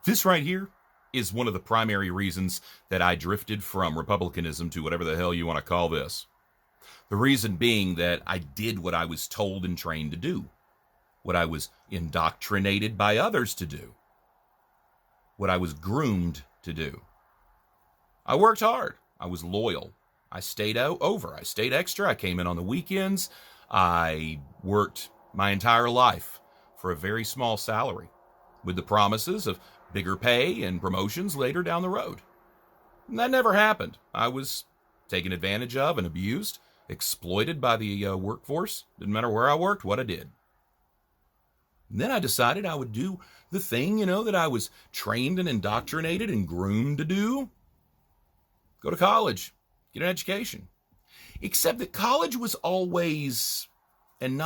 This right here is one of the primary reasons that I drifted from Republicanism to whatever the hell you want to call this. The reason being that I did what I was told and trained to do, what I was indoctrinated by others to do, what I was groomed to do. I worked hard. I was loyal. I stayed over. I stayed extra. I came in on the weekends. I worked my entire life for a very small salary with the promises of bigger pay and promotions later down the road. And that never happened. I was taken advantage of and abused, exploited by the workforce. Didn't matter where I worked, what I did. And then I decided I would do the thing, that I was trained and indoctrinated and groomed to do. Go to college, get an education. Except that college was always and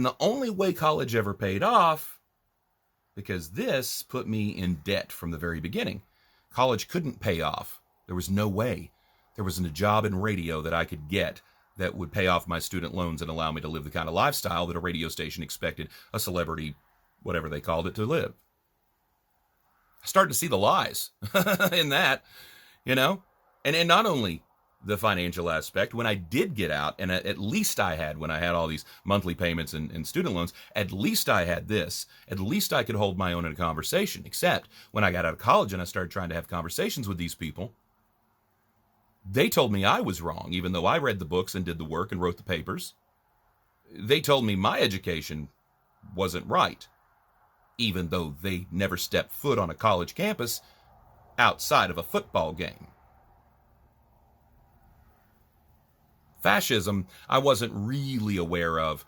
the only way college ever paid off, because this put me in debt from the very beginning. College couldn't pay off. There was no way. There wasn't a job in radio that I could get that would pay off my student loans and allow me to live the kind of lifestyle that a radio station expected a celebrity, whatever they called it, to live. I started to see the lies in that, and not only the financial aspect. When I did get out, and at least I had, when I had all these monthly payments and student loans, at least I had this. At least I could hold my own in a conversation. Except when I got out of college and I started trying to have conversations with these people, they told me I was wrong, even though I read the books and did the work and wrote the papers. They told me my education wasn't right, even though they never stepped foot on a college campus outside of a football game. Fascism, I wasn't really aware of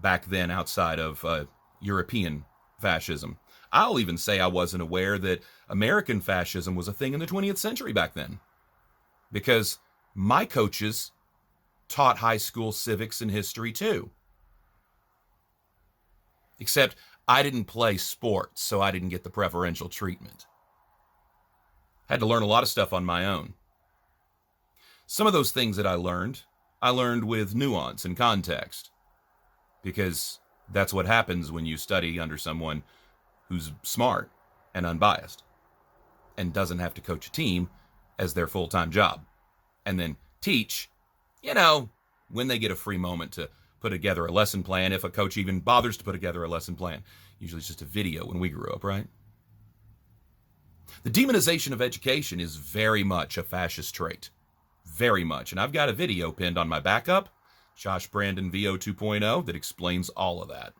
back then outside of European fascism. I'll even say I wasn't aware that American fascism was a thing in the 20th century back then, because my coaches taught high school civics and history too. Except I didn't play sports, so I didn't get the preferential treatment. Had to learn a lot of stuff on my own. Some of those things that I learned with nuance and context, because that's what happens when you study under someone who's smart and unbiased and doesn't have to coach a team as their full-time job, and then teach, when they get a free moment to put together a lesson plan, if a coach even bothers to put together a lesson plan. Usually it's just a video when we grew up, right? The demonization of education is very much a fascist trait. Very much. And I've got a video pinned on my backup, Josh Brandon VO 2.0, that explains all of that.